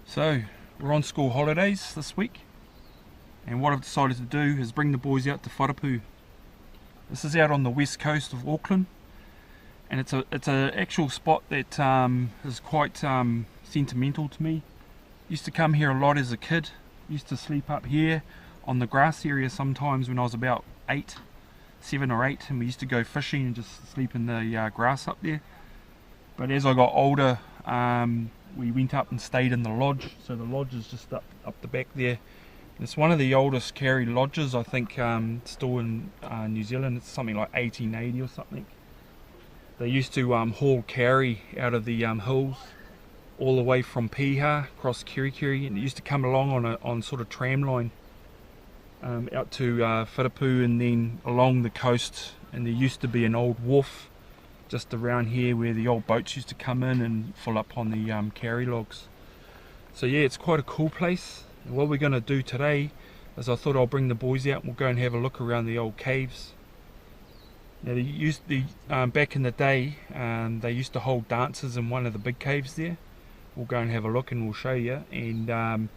So we're on school holidays this week, and what I've decided to do is bring the boys out to Whatipu. This is out on the west coast of Auckland, and it's a actual spot that is quite sentimental to me. Used to come here a lot as a kid. Used to sleep up here on the grass area sometimes when I was about 7 or 8, and we used to go fishing and just sleep in the grass up there. But as I got older, we went up and stayed in the lodge. So the lodge is just up the back there. It's one of the oldest Kari lodges, I think, still in New Zealand. It's something like 1880 or something. They used to haul Kari out of the hills all the way from Piha across Kiri, and it used to come along on sort of tram line out to Whatipu and then along the coast. And there used to be an old wharf just around here where the old boats used to come in and fill up on the Kari logs. So yeah, it's quite a cool place. And what we're going to do today is I thought I'll bring the boys out and we'll go and have a look around the old caves. Now back in the day, they used to hold dances in one of the big caves there. We'll go and have a look and we'll show you. And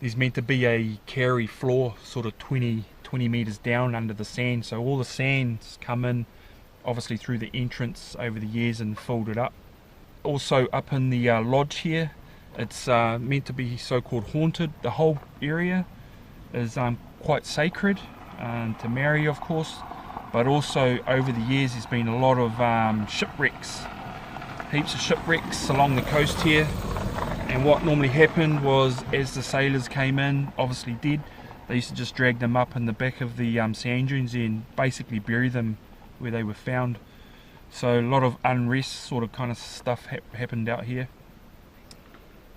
there's meant to be a Kari floor sort of 20 meters down under the sand. So all the sands come in obviously through the entrance over the years and filled it up. Also up in the lodge here, it's meant to be so-called haunted. The whole area is quite sacred to Mary, of course, but also over the years there's been a lot of shipwrecks, heaps of shipwrecks along the coast here. And what normally happened was, as the sailors came in, obviously dead, they used to just drag them up in the back of the sand dunes and basically bury them where they were found. So a lot of unrest sort of kind of stuff happened out here.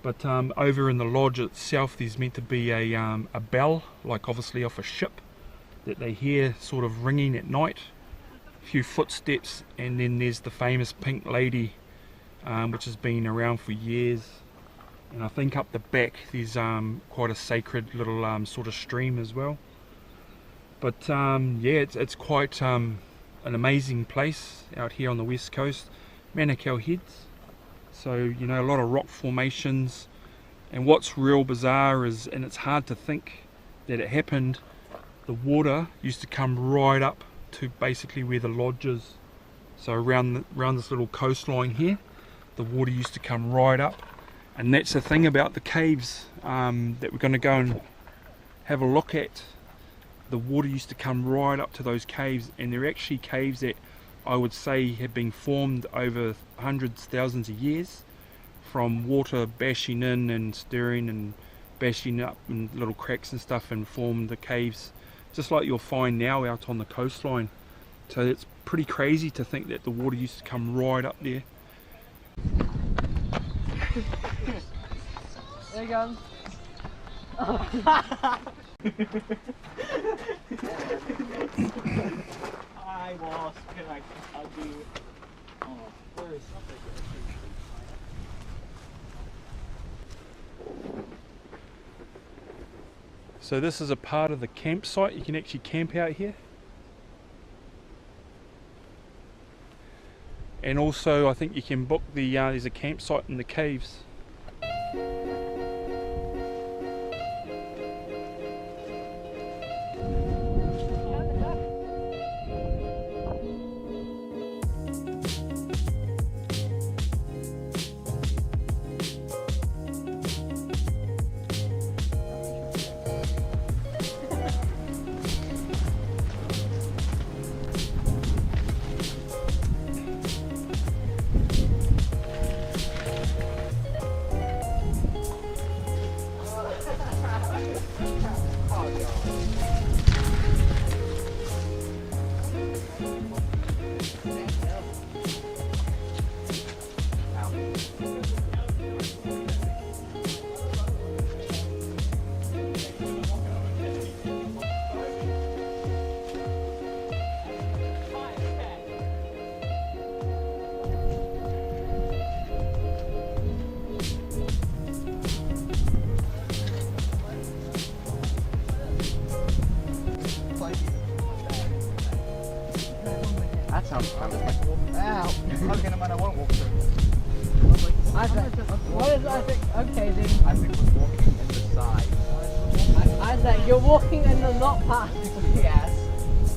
But over in the lodge itself there's meant to be a bell, like obviously off a ship, that they hear sort of ringing at night. A few footsteps, and then there's the famous pink lady, which has been around for years. And I think up the back there's quite a sacred little sort of stream as well. But yeah, it's quite an amazing place out here on the west coast. Manukau Heads, so you know, a lot of rock formations. And what's real bizarre is, and it's hard to think that it happened, the water used to come right up to basically where the lodge is. So around this little coastline here, the water used to come right up. And that's the thing about the caves that we're going to go and have a look at. The water used to come right up to those caves, and they're actually caves that I would say have been formed over hundreds, thousands of years, from water bashing in and stirring and bashing up in little cracks and stuff, and formed the caves just like you'll find now out on the coastline. So it's pretty crazy to think that the water used to come right up there. There you go. I was correct. I'll do it. Oh, where is something? So this is a part of the campsite. You can actually camp out here. And also I think you can book the, there's a campsite in the caves. That sounds fun. Ow! Okay, no matter, I won't walk through. Okay then. Isaac was walking in the side. Isaac, you're walking in the not part. Yes.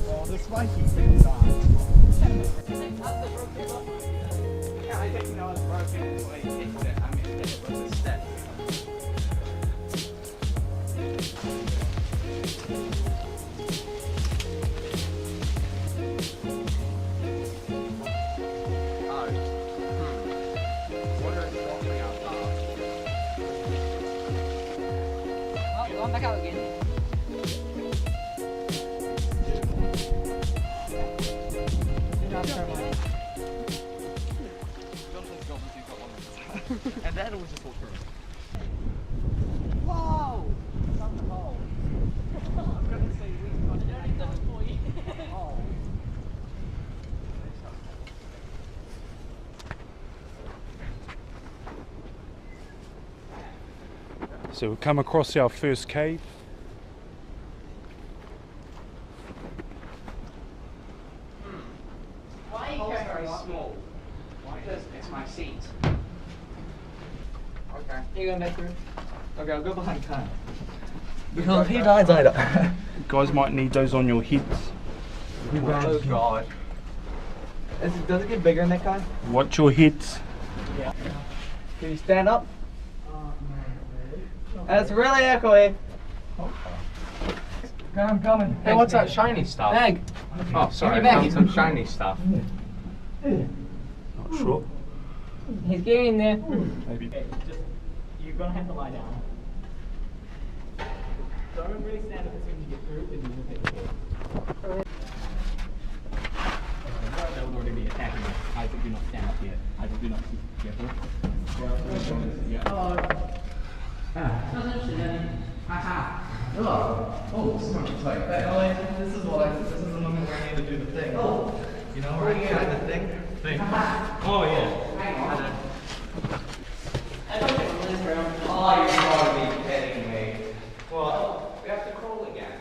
Oh, the spiky's inside. Yeah, I think it's broken. So he hits it. I mean, hit it with a step. Going back out again. And then it was just walk through. Whoa! It's on the hole. I'm gonna say we got it for you. Oh. So we've come across our first cave. Why are you very small? Because it's my seat. Okay. You going back through? Okay, I'll go behind Kari. Because he died later. You guys might need those on your heads. Oh god. Does it get bigger in that guy? Watch your heads. Yeah. Can you stand up? It's really echoey. I'm coming. Hey, what's that shiny stuff? Bag. Oh, sorry, Give me I back. found some shiny stuff. Not sure. He's getting in there. Maybe. You're gonna have to lie down. Don't really stand up as soon as you get through, and you look at the floor. That would already be attacking you. I think do not stand up yet. I think do not be careful. Hello. Oh, smart. Like, this is the moment where I need to do the thing. Oh. You know, where I try the thing? Oh yeah. Oh, you're gotta be kidding me. Well, we have to crawl again.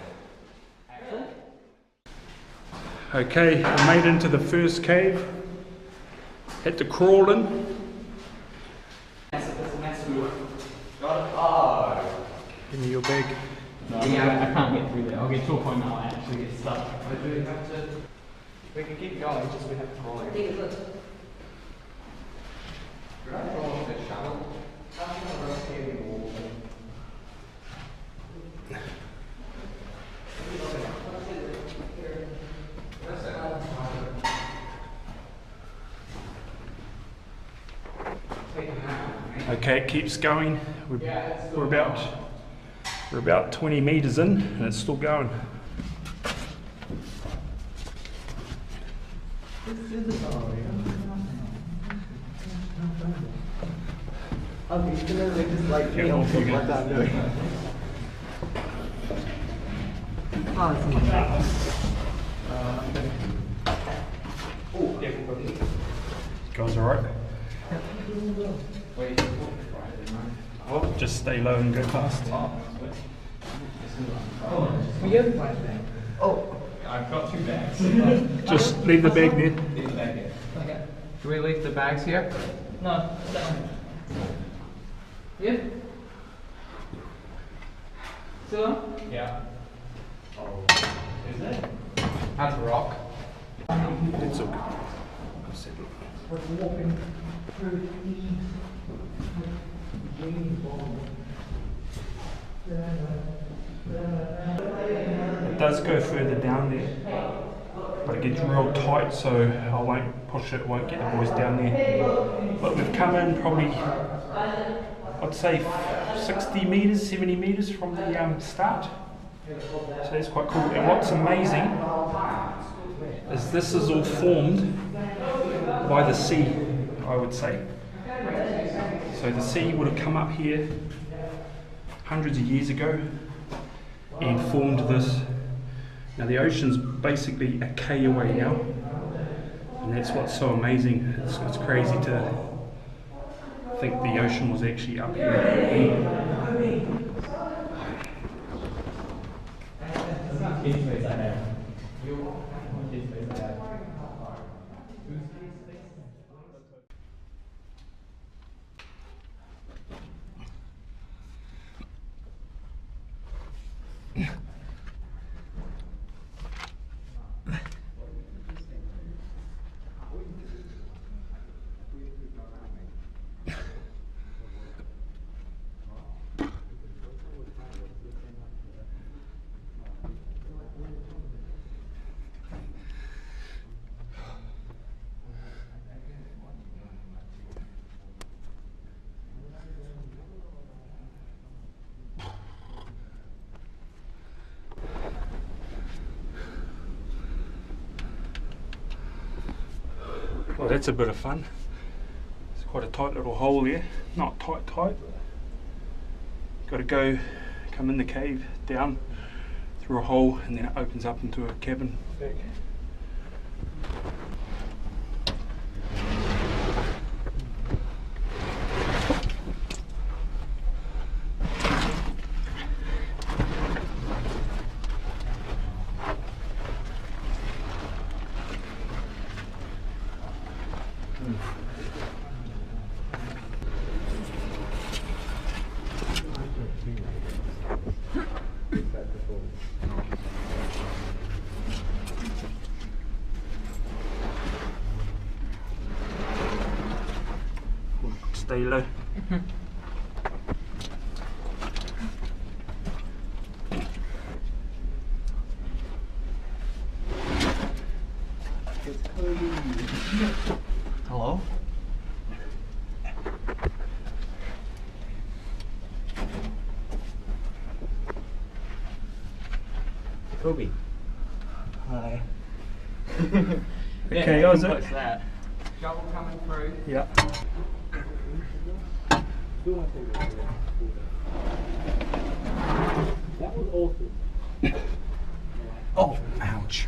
Okay, we made into the first cave. Had to crawl in. Give me your bag. No, I can't get through there. I'll get to a point now I actually get stuck. But do we have to? We can keep going, just we have to crawl again. We're not crawling with a shovel. How can I rotate the wall? Okay, it keeps going. We're about 20 meters in, and it's still going. Okay, you can literally just like Yeah, well, you what I'm doing. Oh, yeah, Guys, alright? Just stay low and go fast. We have a flashbang. Oh. I've got 2 bags. Just leave the bag there. Leave the bag here. Okay. Do we leave the bags here? No, that one. Yeah. Still on? Yeah. Oh, is it? That's a rock. It's okay. I'll settle. We're walking through It does go further down there, but it gets real tight, so I won't push it, won't get the boys down there. But we've come in probably, I'd say 60 metres, 70 metres from the start. So that's quite cool. And what's amazing is this is all formed by the sea, I would say. So the sea would have come up here hundreds of years ago and formed this. Now the ocean's basically a K away now, and that's what's so amazing. It's crazy to think the ocean was actually up here. Well, that's a bit of fun. It's quite a tight little hole here. Not tight, but got to go, come in the cave, down through a hole, and then it opens up into a cabin back. Stay low. Hello? Kobe. Hi. Okay, how's it? What's that? Shovel coming through. Yeah. That was awesome. Oh, ouch.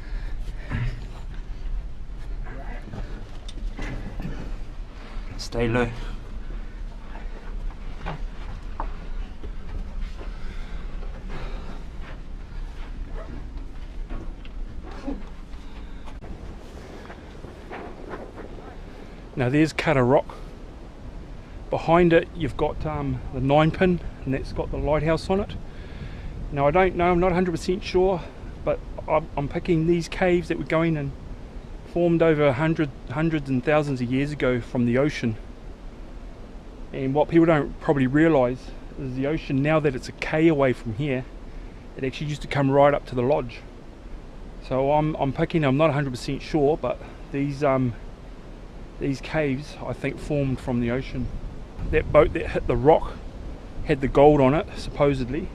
Stay low. Now there's cut a rock. Behind it you've got the 9-pin, and that's got the lighthouse on it. Now I don't know, I'm not 100% sure, but I'm picking these caves that were going and formed over hundreds and thousands of years ago from the ocean. And what people don't probably realise is the ocean, now that it's a K away from here, it actually used to come right up to the lodge. So I'm picking, I'm not 100% sure, but these caves I think formed from the ocean. That boat that hit the rock had the gold on it, supposedly.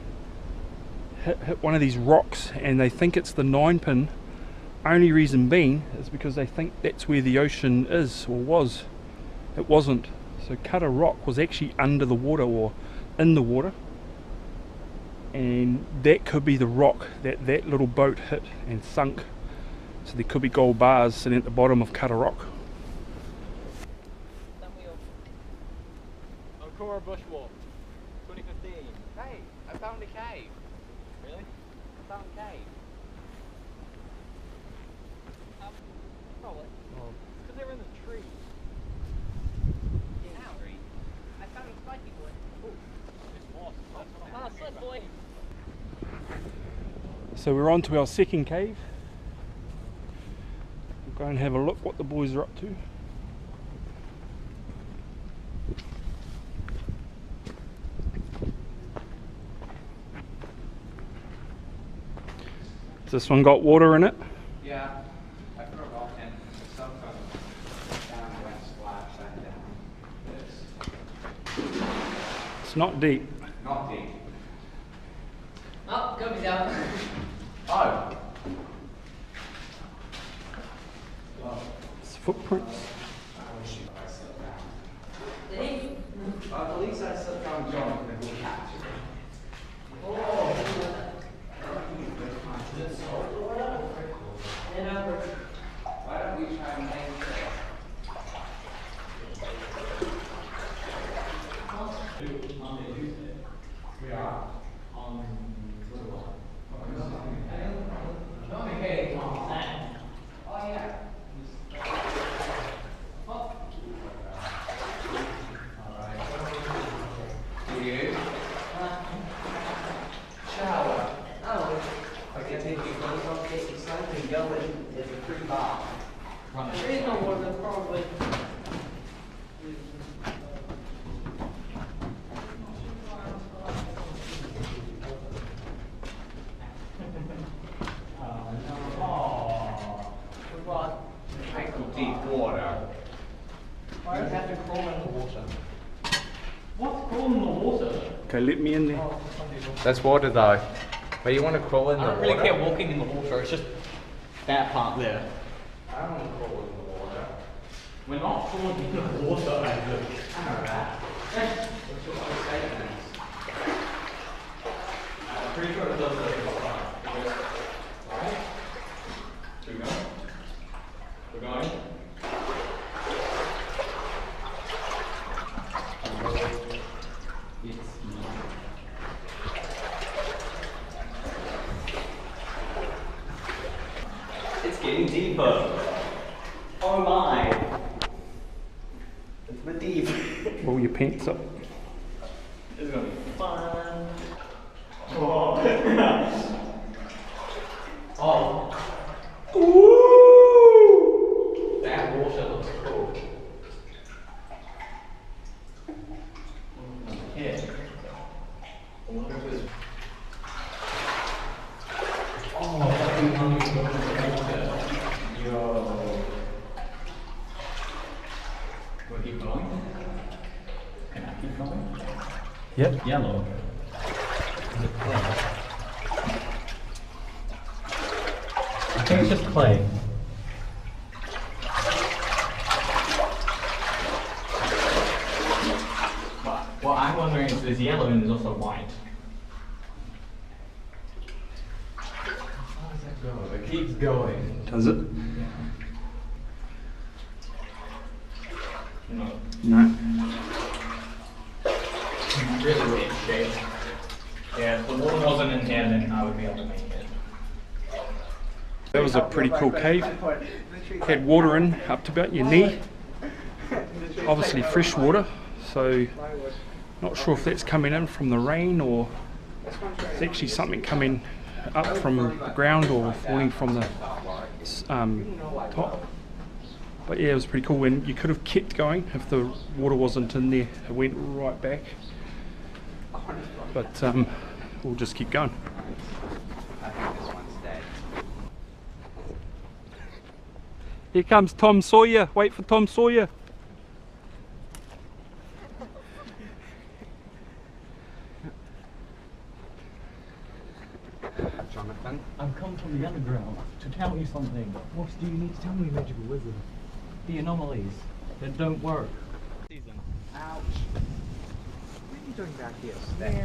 Hit one of these rocks, and they think it's the 9-pin. Only reason being is because they think that's where the ocean is, or was. It wasn't. So cut a rock was actually under the water or in the water, and that could be the rock that that little boat hit and sunk. So there could be gold bars sitting at the bottom of cut a rock. Ancora Bushwalk, 2015. Hey, I found a cave. Really? some cave. Probably. Because they were in the tree. Yeah, tree. I found a spiky boy. Ooh. It's lost. Ah, slip boy. So we're on to our second cave. We'll go and have a look what the boys are up to. Has this one got water in it? Yeah, I put a rock in. Some kind of down went splash that down. It's not deep. Not deep. Oh, Kobe's out. Oh. It's footprints. I wish I slipped down. Did he? At least I slipped down John and we'll catch it. Why don't we try and make it? We are. Oh yeah. Alright. Do you? Shower. Oh, Okay, take your clothes off, get your stuff and go in. It's a free bar. there is no water, probably. Ankle deep water. Why do you have to crawl in the water? What's crawling in the water? Okay, let me in there. That's water though. But you want to crawl in the I water? don't really care walking in the water, it's just that part there. I don't want to crawl in the water. We're not crawling in the water, Alright. What's your statement? I'm pretty sure it does that. Right? Keep going. We're going. It's getting deeper. Oh my. It's a bit deep. Roll your pants up. This is gonna be fun. Oh. Oh. Ooh. That water looks cool. Yeah. I wonder if it's... Oh, fucking hungry to go in the water. Yo. We'll keep going. Can I keep going? Yep. Yellow. I think it's just clay. But what I'm wondering is there's yellow and there's also white. How does that go? It keeps going. Does it? No. No. Really weird shape. Yeah, if the water wasn't in here, then I would be able to make it. That was a pretty cool cave. Had water in up to about your knee. Obviously fresh water, so not sure if that's coming in from the rain or it's actually something coming up from the ground or falling from the top. But yeah, it was pretty cool, and you could have kept going if the water wasn't in there. It went right back. But we'll just keep going. I think this one's dead. Here comes Tom Sawyer. Wait for Tom Sawyer. Jonathan? I've come from the underground to tell you something. What do you need to tell me, magical wizard? The anomalies that don't work. Ouch. What are you doing back here? Stay.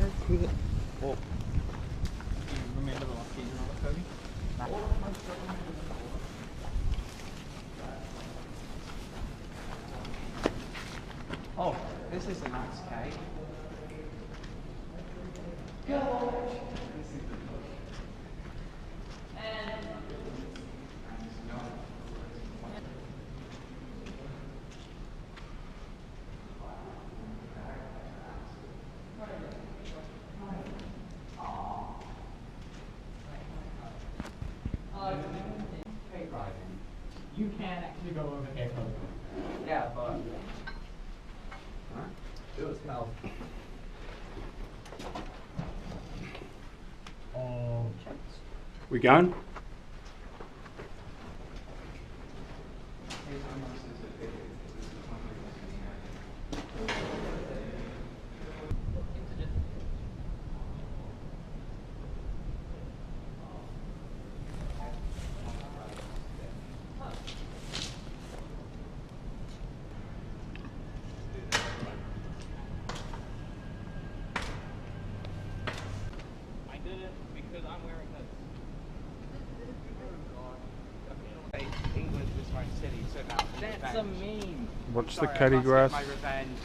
Well, do you remember the last season of it, Kobe? Oh, this is a nice cave. Cave riding. You can actually go over here. Yeah, but. Huh? Do it smell. Oh, We going? I did it because I'm wearing this. England was my city, so now That's a meme. Watch the Sorry, I Kari must grass. get my revenge.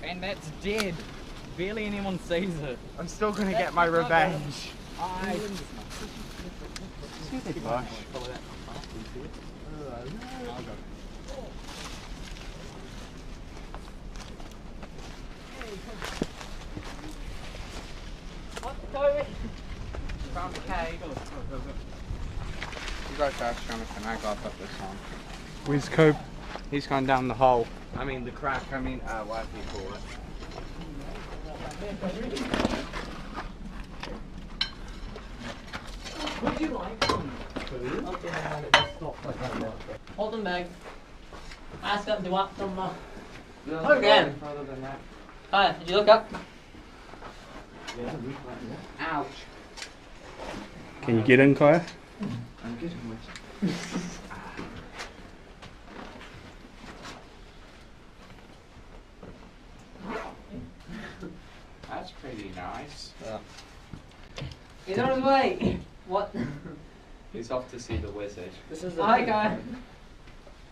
And that's dead. Barely anyone sees it. I'm still gonna get my revenge. I. Stupid bush. What, Chloe? Found the cave. You go first, Jonathan. I got up this one. Where's Cope? He's gone down the hole. I mean the crack. I mean, what do you call it? Would you like some food? Hold them back. Ask them to walk them up. No, again. further than that. Hi, did you look up? Ouch. Can you get in, Kaya? I'm getting wet. That's pretty nice. He's on his way. What? He's off to see the wizard. This is hi, guy.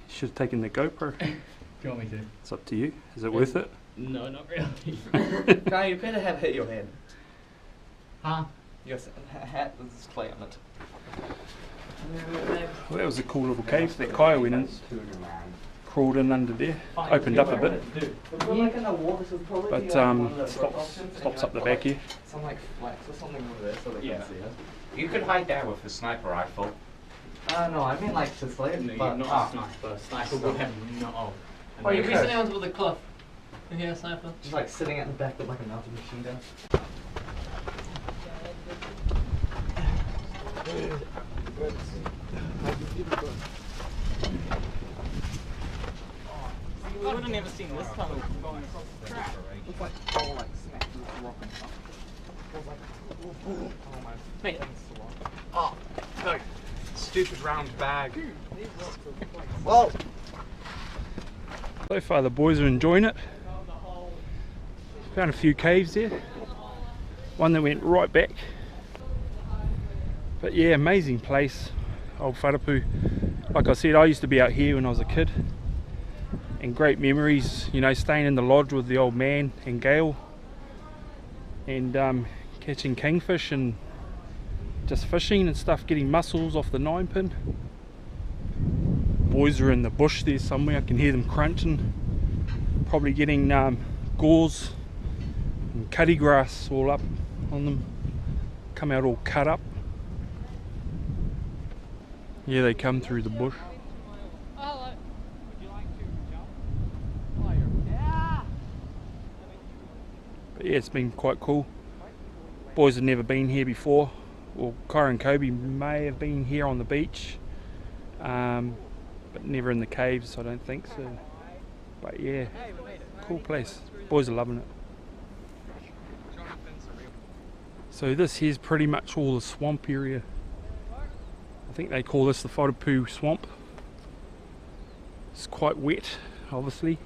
Should have taken the GoPro. Do you want me to? It's up to you. Is it worth it? No, not really. Guy, you better have hit your head. Huh? Your hat is clay on it. Well, that was a cool little cave that Kaya went in. Crawled in under there. Opened up a bit. If we're like in the wall, this would probably But be like one of the brick stops options, and stops you up the have back to, here. some like flex or something over there so they Yeah. can see us. You could hide there with a sniper rifle. No, I mean like to slay it, No, but you're not a sniper. Sniper would have no. Oh. Or you You'd be could. sitting on top of the cliff. Yeah, sniper. just like sitting at the back with like a mounted machine gun. We would have never seen this tunnel going across the track. It's like all like snapped with the rock and stuff. It was like, oh my Mate. Oh, no. Stupid round bag. Whoa! So far the boys are enjoying it. Found a few caves there. One that went right back. But yeah, amazing place. Old Whatipu. Like I said, I used to be out here when I was a kid. And great memories, you know, staying in the lodge with the old man and Gail. And catching kingfish and just fishing and stuff, getting mussels off the 9-pin. Boys are in the bush there somewhere, I can hear them crunching. Probably getting gauze and cutty grass all up on them. Come out all cut up. Yeah, they come through the bush. But yeah, it's been quite cool. Boys have never been here before. Well, Kari and Kobe may have been here on the beach, but never in the caves, I don't think so. But yeah, cool place. Boys are loving it. So this here's pretty much all the swamp area. I think they call this the Whatipu swamp. It's quite wet, obviously.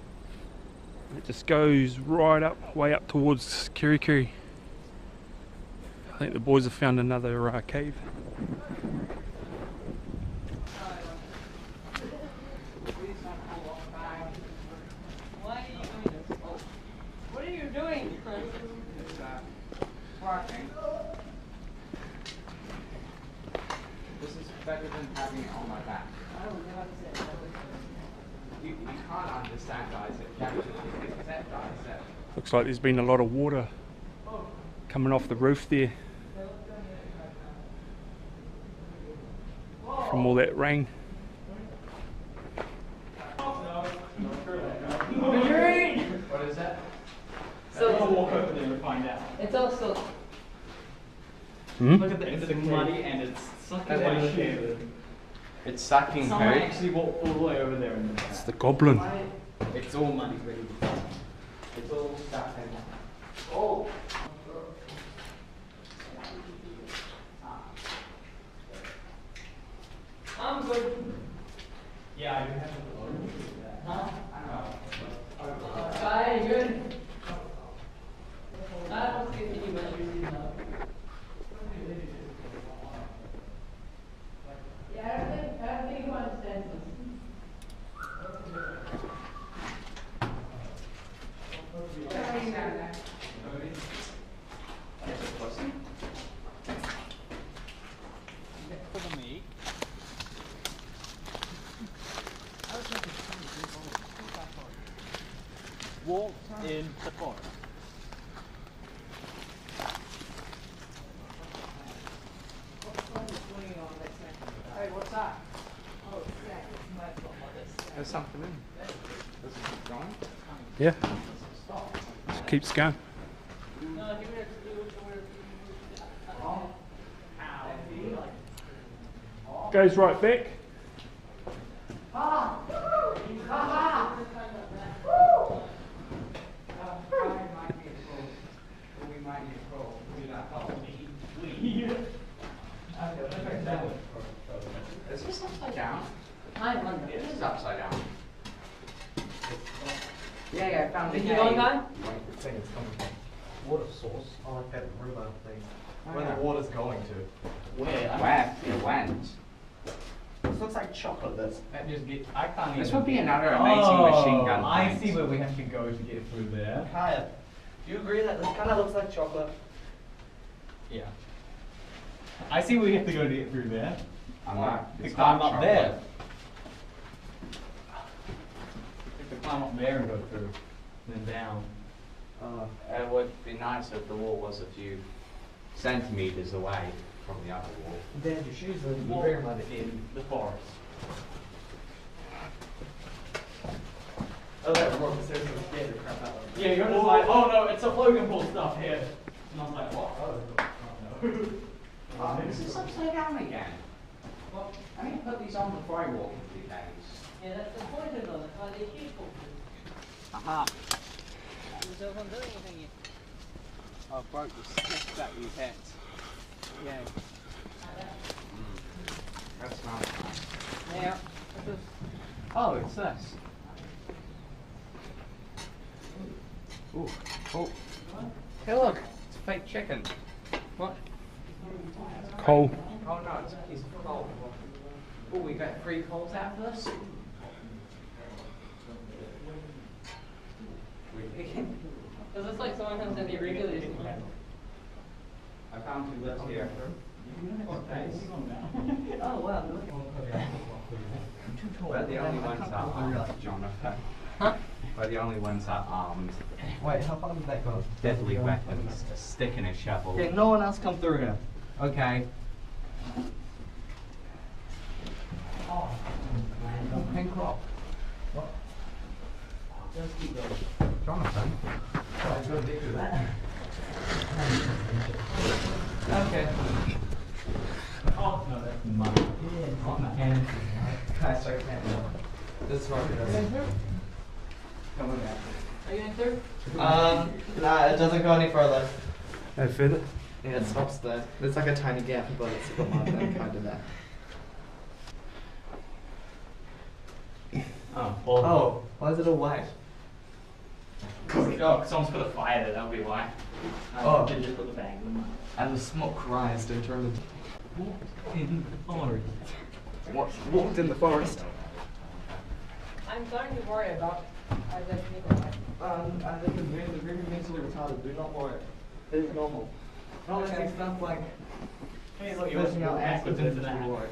It just goes right up, way up towards Kari. I think the boys have found another cave. What are you doing? Working. This is better than having it on my back. You can't understand Isaac, can you? Except Isaac. Looks like there's been a lot of water coming off the roof there. from all that rain. What is that? So we'll walk over there and find out. It's also Hmm? Look at the it's muddy and it's sucking my shoe. It's sucking Someone poo. actually walked all the way over there and It's the goblin. it's all muddy ready. It's all stuck in. Oh. I'm good. Yeah, I do have to Huh? Hi, good. I don't see any measures now. Yeah, I don't think you understand this. For me. Walk in the forest. Hey, what's that? There's something in. Does it keep going? Yeah. Just keeps going. No, if you were to Goes right back. Is this upside down? I wonder. It is upside down. Yeah, I found Did it. you go guy? The thing is coming from water source. I like that river thing. Where the water's going to. Where it went. This looks like chocolate. This. That just get. I can't This even. would be another amazing machine gun. I point. see where we have to go to get through there. Kaya, do you agree that this kind of looks like chocolate? Yeah. I see where we have to go to get through there. I'm not. To It's climb not up there. chocolate. We have to climb up there and go through, then down. It would be nice if the wall was a few centimeters away from the other wall. Dad, your shoes are Walk very muddy. in the forest. Oh, that rock is so scared to crap out of it. Yeah, you're just like, oh no, it's a Logan Paul stuff here. And I was like, what? Oh no. Oh, this is upside down again. Well, I didn't put these on before I walked a few days. Yeah, that's the point of it. Why they keep open. Aha. So if I'm doing anything, I broke the stick that you hit. Yeah. That's not nice. yeah. Oh, it's this. Ooh. Oh. Hey, look. It's fake chicken. What? Coal. Oh no, it's a piece of coal. Oh, we got 3 coals out of this? We're picking. Because it's like someone comes in the regulars. I found 2 lips here. Oh wow. We're the only ones that are armed, Jonathan. Huh? We're the only ones that are armed. Wait, how far did that go? Deadly weapons, a stick and a shovel. Okay, no one else come through here. Okay. Oh, pink rock. What? Just keep going. Jonathan. Oh, I'm gonna dig through that. Okay. Oh no, that's mud. Yeah, On the hand. Guys, I can't. This is what it is. Coming back. Are you in third? Nah, it doesn't go any further. No further. Yeah, it stops there. There's like a tiny gap, but it's the mud and kind of that. Oh, well. Oh, why is it all white? Oh, someone's put a fire there, that'll be why. Oh. They just put the bag in the mud. And the smoke rised and turned In the forest. walked in the forest. I'm starting to worry about our people. I think it's very mentally retarded. Do not worry. It is normal. Not like stuff like Hey, look, fishing out backwards accidents into and that. worry.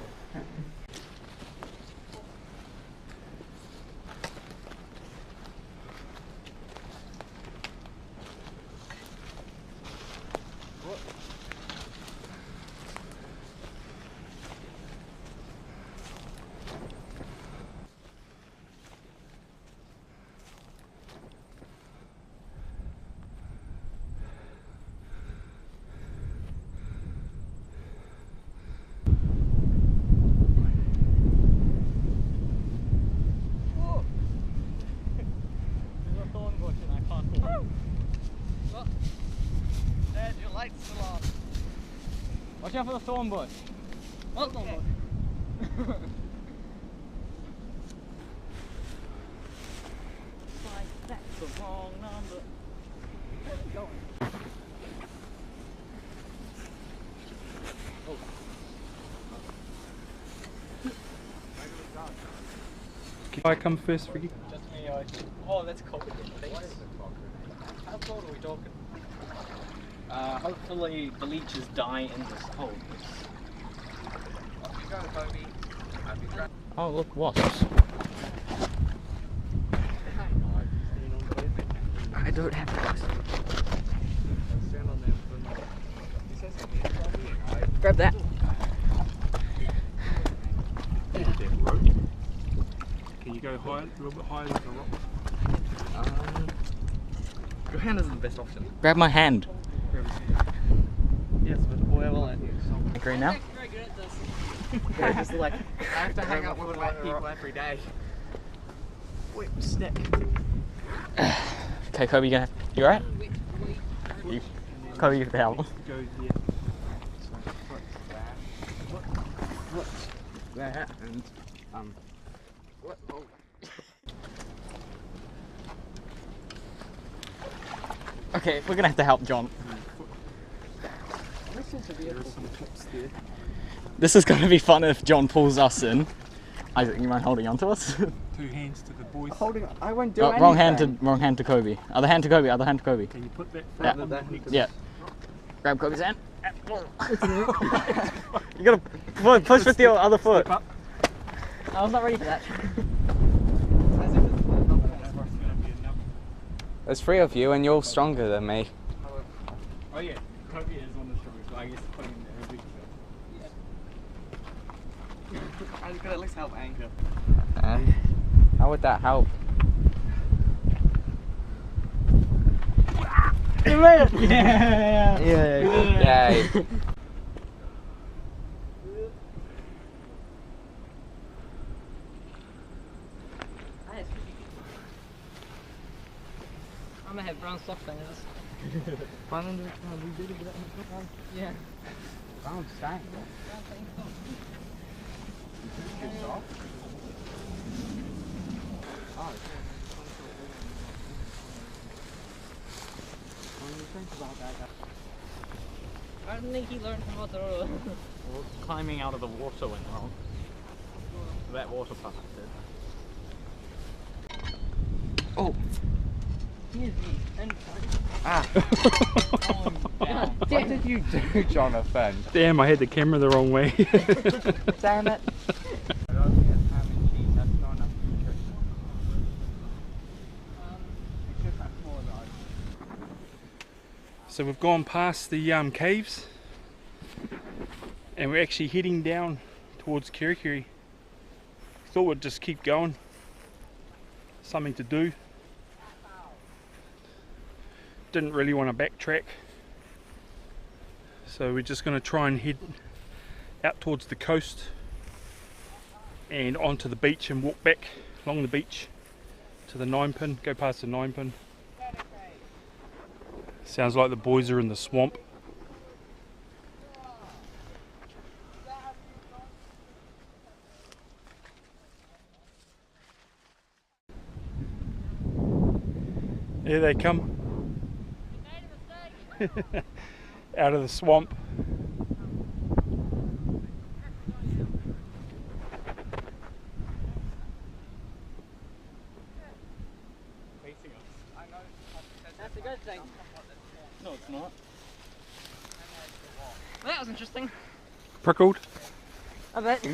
Watch out for the thorn bush. Oh, thorn bush. That's the wrong number. Where's it going? Can I come first, Ricky? Just me. Oh, that's cold again. What is the cold? How cold are we talking? Hopefully the leeches die in this hole. Off you go, Kobe. Oh, look, wasps. I don't have to. Grab that. Can you go higher, a little bit higher than the rock? Your hand is the best option. Grab my hand. Yes, but whoever let you. Agree now? Very good at this. Yeah, just like, I have to hang out with my people every day. Whip stick. Okay, Kobe, you alright? You, Kobe, you have to help. Go here. What's that? And, what? Oh. Okay, we're gonna have to help John. There are some clips there. This is gonna be fun if John pulls us in. Isaac, you mind holding on to us? 2 hands to the boys. I won't do Oh, anything. wrong hand to Kobe. Other hand to Kobe, other hand to Kobe. Can you put that Yeah. front on the next? Yeah. Grab Kobe's hand. You gotta push with your other foot. Step up. I was not ready for that. There's 3 of you and you're all stronger than me. Oh yeah, Kobe is on the strongest, so I guess putting him there would be I could at least help anchor. How would that help? Yeah. Yay. I'm gonna have brown sock fingers. Yeah. Brown sand. I don't think he learned from what the Climbing out of the water went wrong. That water part did. Oh. Here's me. And What did you do, Jonathan? Damn, I had the camera the wrong way. Damn it. So we've gone past the caves and we're actually heading down towards Kari. Thought we'd just keep going. Something to do. Didn't really want to backtrack. So we're just going to try and head out towards the coast and onto the beach and walk back along the beach to the 9 pin, go past the 9 pin. Sounds like the boys are in the swamp. Here they come. Out of the swamp. that's a good thing. No, it's not. That was interesting. Prickled. I bet.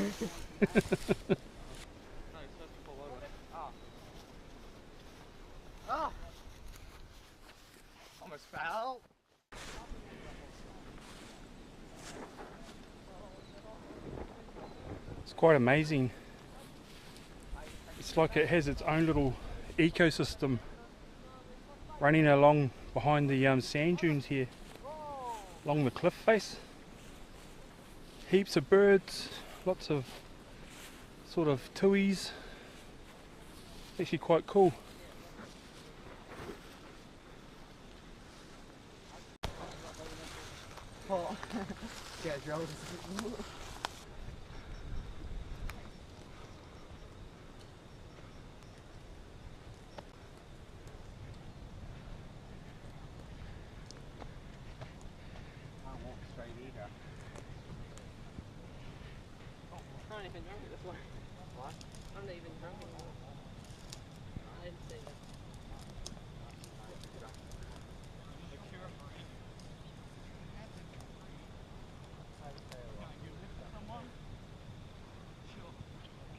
Oh! Almost fell. It's quite amazing. It's like it has its own little ecosystem running along behind the sand dunes here, along the cliff face. Heaps of birds, lots of sort of tuis. It's actually quite cool. walk straight either. I don't even drunk it before. What? I'm not even drunk it before. I didn't say that.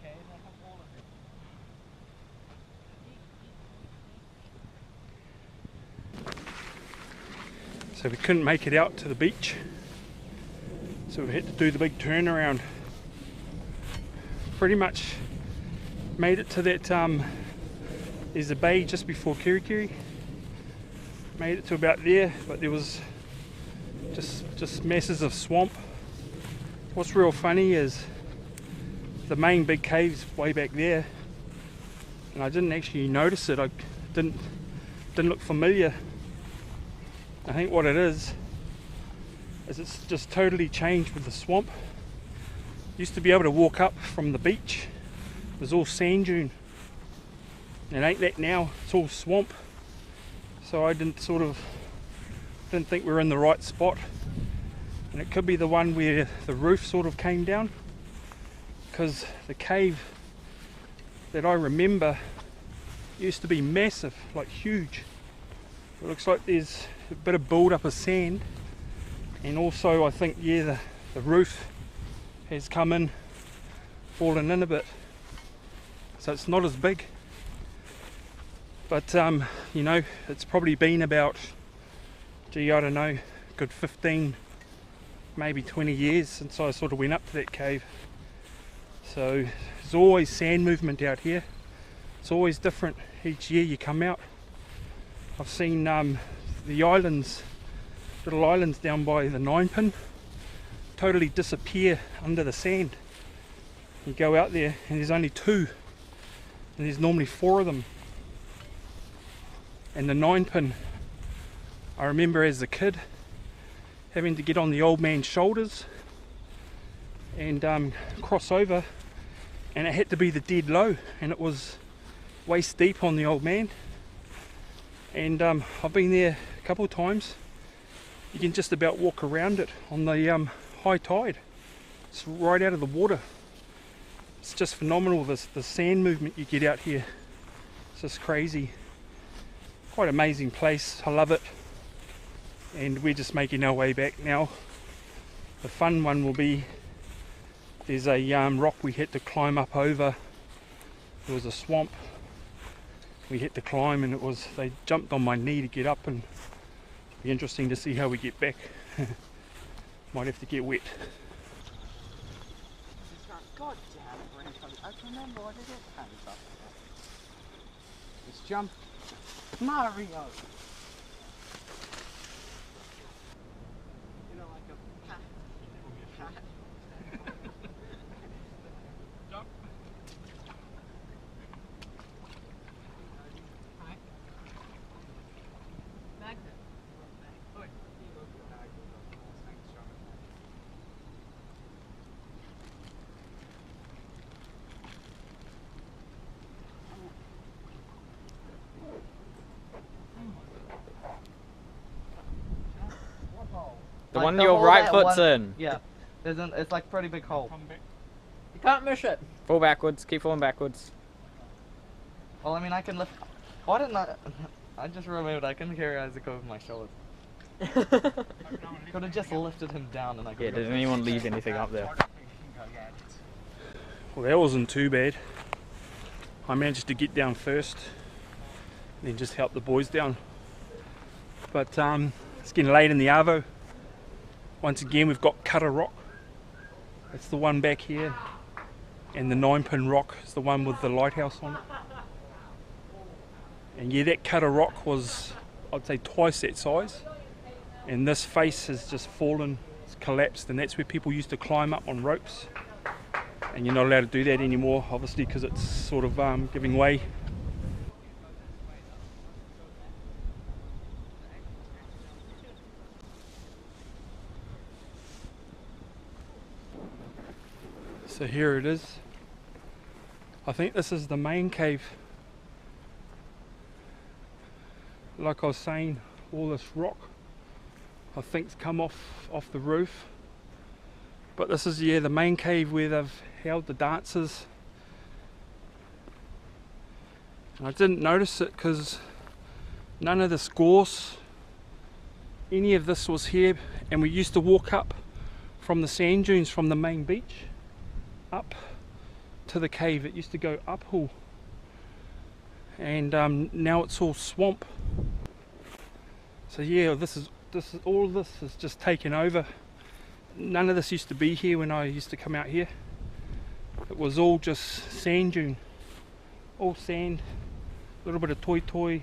Okay, I have all of it. So we couldn't make it out to the beach, so we had to do the big turnaround. Pretty much made it to that, there's a bay just before Kari. Made it to about there, but there was just masses of swamp. What's real funny is the main big cave's way back there, and I didn't actually notice it. I didn't look familiar. I think what it is it's just totally changed with the swamp. Used to be able to walk up from the beach. It was all sand dune. It ain't that now. It's all swamp. So I didn't think we were in the right spot. And it could be the one where the roof sort of came down, because the cave that I remember used to be massive, like huge. It looks like there's a bit of build up of sand, and also I think, yeah, the roof has come in, fallen in a bit, so it's not as big. But you know, it's probably been about, gee, I don't know, good 15, maybe 20 years since I sort of went up to that cave. So there's always sand movement out here. It's always different each year you come out. I've seen the islands, little islands down by the 9 pin, totally disappear under the sand. You go out there and there's only 2, and there's normally 4 of them. And the 9 pin, I remember as a kid having to get on the old man's shoulders and cross over, and it had to be the dead low, and it was waist deep on the old man. And I've been there a couple of times. You can just about walk around it on the high tide. It's right out of the water. It's just phenomenal, the sand movement you get out here. It's just crazy. Quite amazing place. I love it. And we're just making our way back now. The fun one will be, there's a rock we had to climb up over. There was a swamp we had to climb, and they jumped on my knee to get up, and it'll be interesting to see how we get back. Might have to get wet. God damn it, I remember what it is, kind of stuff. Let's jump. Mario! You know, like a cat. Jump. Magnet. The Like one the your hole right that foot's one- in. Yeah, it's like a pretty big hole. You can't miss it. Fall backwards, keep falling backwards. Well, I mean, I can lift. Why didn't I just remembered I couldn't carry Isaac over my shoulders. Could have just lifted him down and I could. Yeah, did anyone leave anything up there? Well, that wasn't too bad. I managed to get down first, then just help the boys down. But it's getting late in the arvo. Once again, we've got Cutter Rock. It's the one back here, and the 9 pin rock is the one with the lighthouse on it. And yeah, that Cutter Rock was, I'd say, twice that size, and this face has just fallen, it's collapsed, and that's where people used to climb up on ropes. And you're not allowed to do that anymore, obviously, because it's sort of giving way. So here it is. I think this is the main cave. Like I was saying, all this rock I think's come off the roof. But this is, yeah, the main cave where they've held the dances. And I didn't notice it because none of this gorse, any of this was here, and we used to walk up from the sand dunes from the main beach up to the cave. It used to go uphill, and now it's all swamp. So yeah, this is all of this is just taken over. None of this used to be here when I used to come out here. It was all just sand dune, all sand, a little bit of toi,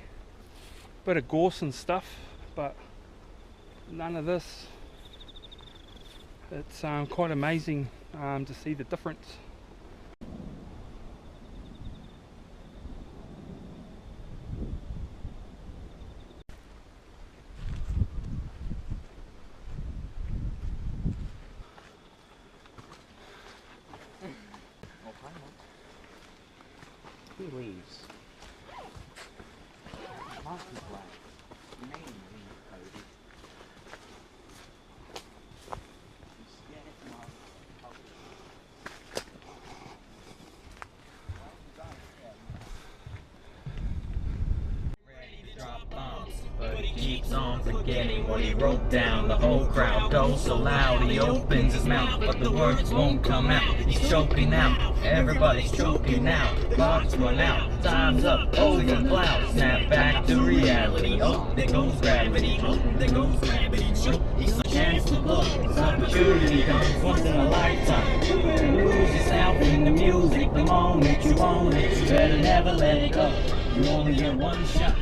bit of gorse and stuff, but none of this. It's quite amazing to see the difference. He leaves. Monkey black. Name leave, Cody. You scared, Mark? But he keeps on forgetting what he wrote down. The whole crowd goes so loud, he opens his mouth, but the words won't come out. He's choking out, everybody's choking now. Clock's run out, time's up, over the cloud. Snap back to reality. Oh, there goes gravity. Oh, there goes gravity. It's a chance to blow. This opportunity comes once in a lifetime. Lose yourself in the music the moment you own it. You better never let it go. You only get one shot.